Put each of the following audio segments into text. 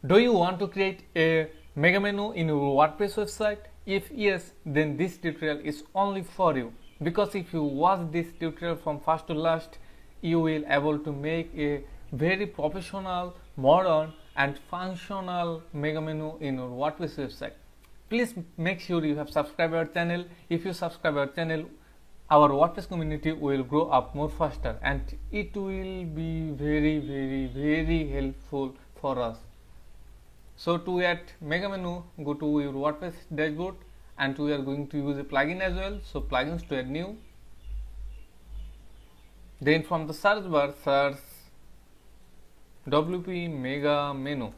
Do you want to create a mega menu in your WordPress website? If yes, then this tutorial is only for you, because if you watch this tutorial from first to last, you will able to make a very professional, modern and functional mega menu in your WordPress website. Please make sure you have subscribed our channel. If you subscribe our channel, our WordPress community will grow up more faster, and it will be very helpful for us. So to add mega menu, go to your WordPress dashboard, and we are going to use a plugin as well. So plugins to add new. Then from the search bar, search WP mega menu,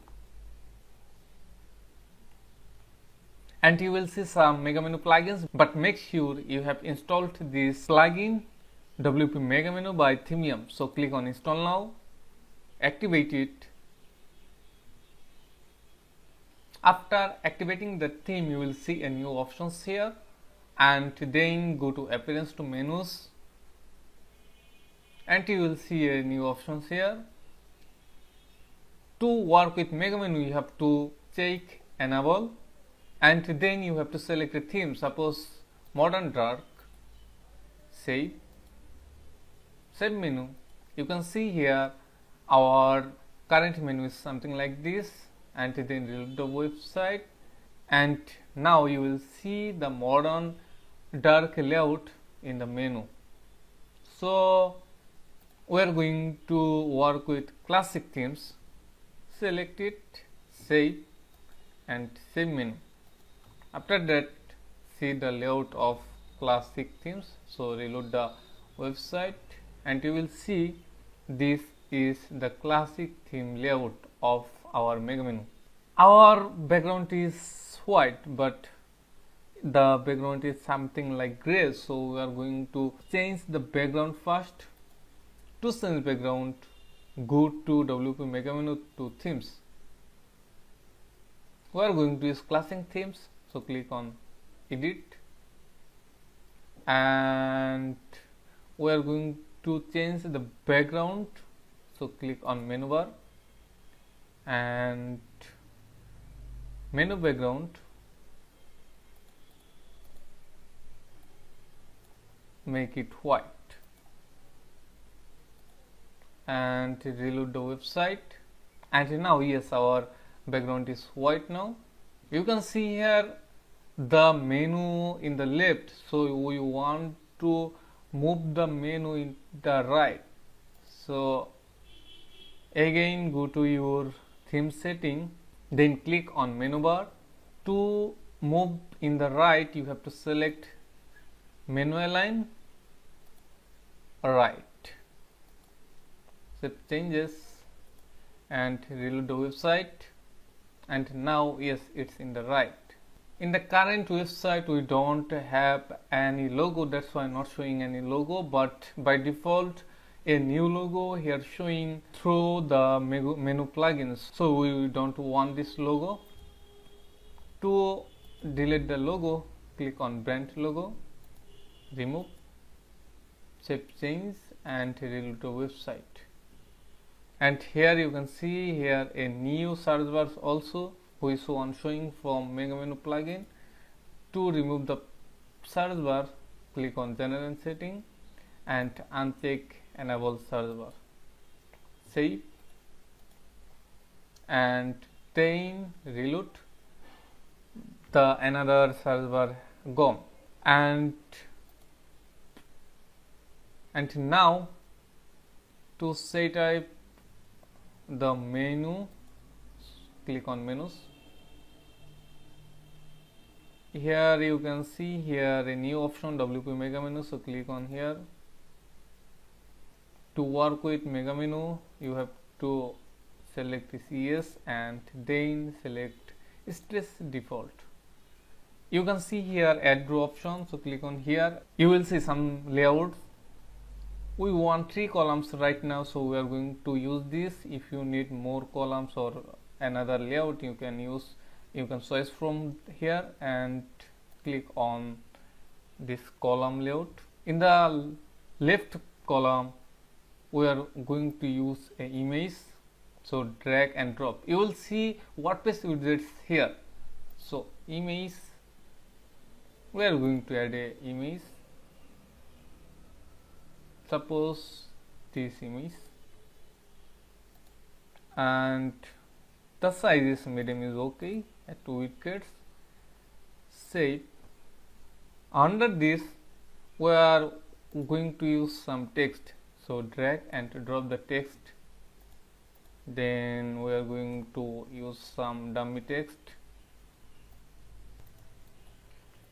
and you will see some mega menu plugins, but make sure you have installed this plugin WP mega menu by Themium. So click on install now, activate it. After activating the theme, you will see a new options here, and then go to appearance to menus, and you will see a new options here. To work with mega menu, you have to check enable, and then you have to select a theme, suppose modern dark. Save menu. You can see here our current menu is something like this, and then reload the website, and now you will see the modern dark layout in the menu. So we are going to work with classic themes. Select it, save, and save menu. After that, see the layout of classic themes. So reload the website, and you will see this is the classic theme layout of our mega menu. Our background is white, but the background is something like gray, so we are going to change the background first. To change background, go to WP mega menu to themes. We are going to use classic themes, so click on edit, and we are going to change the background, so click on menu bar and menu background, make it white, and reload the website, and now yes, our background is white now. You can see here the menu in the left, so we want to move the menu in the right. So again, go to your theme setting, then click on menu bar. To move in the right, you have to select menu align right, save changes, and reload the website, and now yes, it's in the right. In the current website, we don't have any logo, that's why I'm not showing any logo, but by default a new logo here showing through the menu plugins, so we don't want this logo. To delete the logo, click on brand logo, remove, save change, and reload the website. And here you can see here a new search bar also, which one showing from mega menu plugin. To remove the search bar, click on general setting and uncheck enable search bar, save, and then reload. The another search bar gone, and now to set up the menu, click on menus. Here you can see here a new option WP mega menu, so click on here. To work with mega menu, you have to select this yes, and then select stress default. You can see here add row option, so click on here. You will see some layouts. We want 3 columns right now, so we are going to use this. If you need more columns or another layout, you can choose from here and click on this column layout. In the left column, we are going to use an image, So drag and drop, you will see WordPress widgets here. So image, we are going to add a image, suppose this image, and the size is medium is okay at 2 widgets. Save. Under this we are going to use some text, so drag and drop the text. Then we are going to use some dummy text.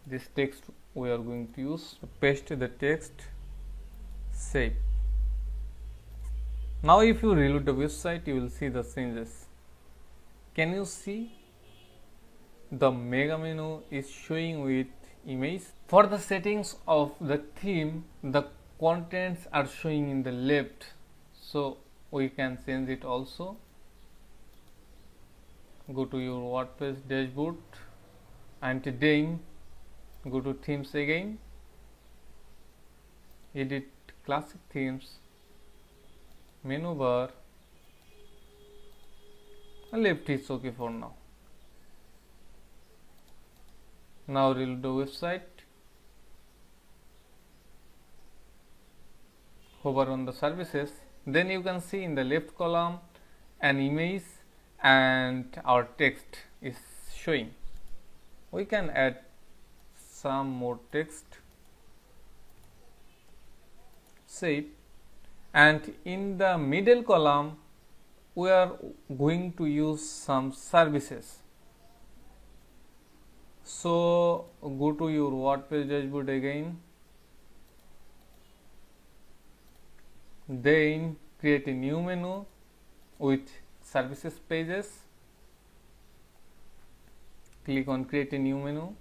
This text we are going to use, paste the text, save. Now if you reload the website, you will see the changes. Can you see the mega menu is showing with image? For the settings of the theme, the contents are showing in the left, so we can change it also. Go to your WordPress dashboard and then go to themes again, edit classic themes, menu bar, left is okay for now. Now reload the website, hover on the services, then you can see in the left column an image and our text is showing. We can add some more text, save, and in the middle column we are going to use some services. So go to your WordPress dashboard again, then create a new menu with services pages. Click on create a new menu,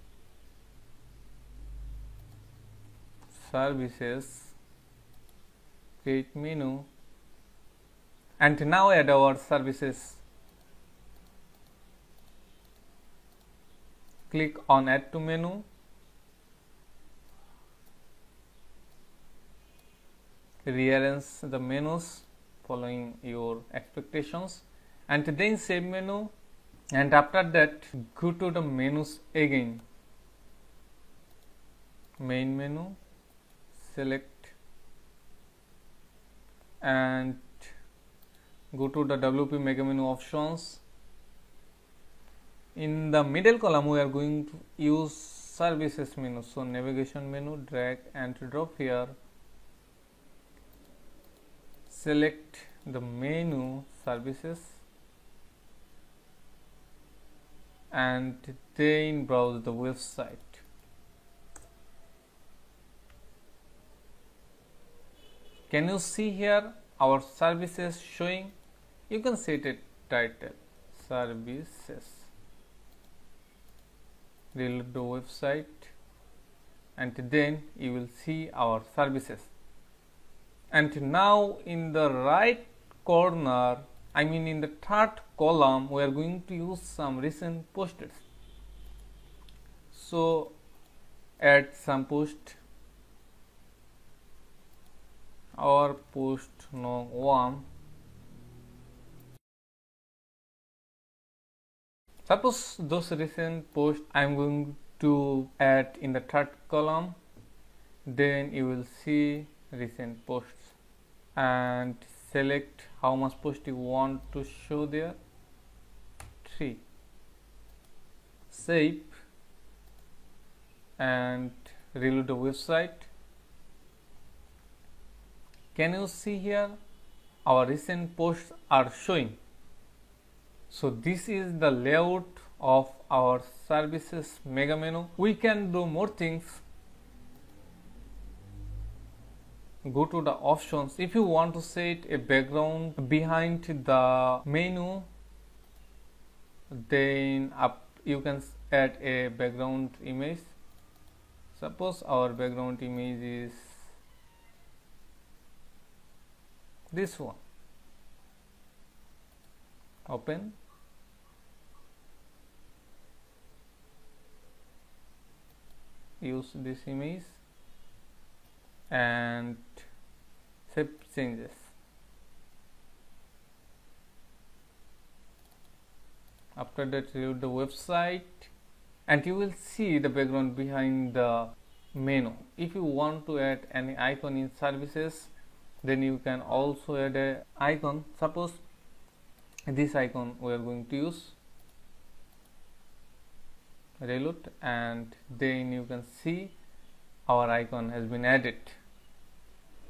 services, create menu, and now add our services. Click on add to menu, rearrange the menus following your expectations, and then save menu, and after that go to the menus again, main menu, select and go to the WP mega menu options. In the middle column we are going to use services menu, so navigation menu, drag and drop here, select the menu services and then browse the website. Can you see here our services showing? You can set a title, services. Reload the website and then you will see our services. And now in the right corner, I mean in the third column, we are going to use some recent posts. So add some post. Our post no one. Suppose those recent posts I am going to add in the third column, then you will see recent posts and select how much post you want to show there, 3. Save and reload the website. Can you see here our recent posts are showing? So this is the layout of our services mega menu. We can do more things. Go to the options. If you want to set a background behind the menu, then you can add a background image. Suppose our background image is this one. Open. Use this image and save changes. After that, reload the website, and you will see the background behind the menu. If you want to add any icon in services, then you can also add a icon. Suppose this icon we are going to use. Reload, and then you can see our icon has been added.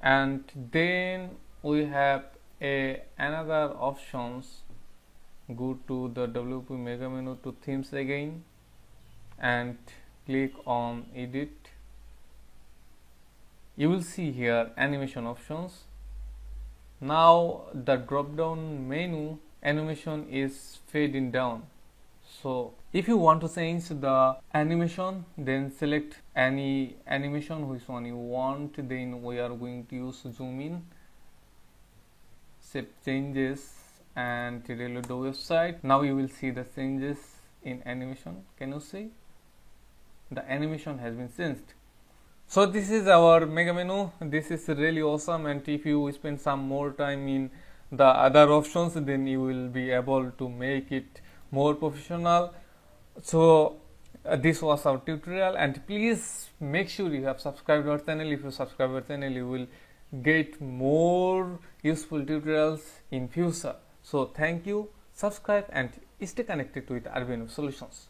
And then we have another options. Go to the WP mega menu to themes again and click on edit. You will see here animation options. Now the drop down menu animation is fading down. So if you want to change the animation, then select any animation which one you want. Then we are going to use zoom in, save changes, and reload the website. Now you will see the changes in animation. Can you see? The animation has been changed. So this is our mega menu. This is really awesome, and if you spend some more time in the other options, then you will be able to make it more professional. So this was our tutorial, and please make sure you have subscribed our channel. If you subscribe our channel, you will get more useful tutorials in future. So thank you, subscribe, and stay connected with Arvind Solutions.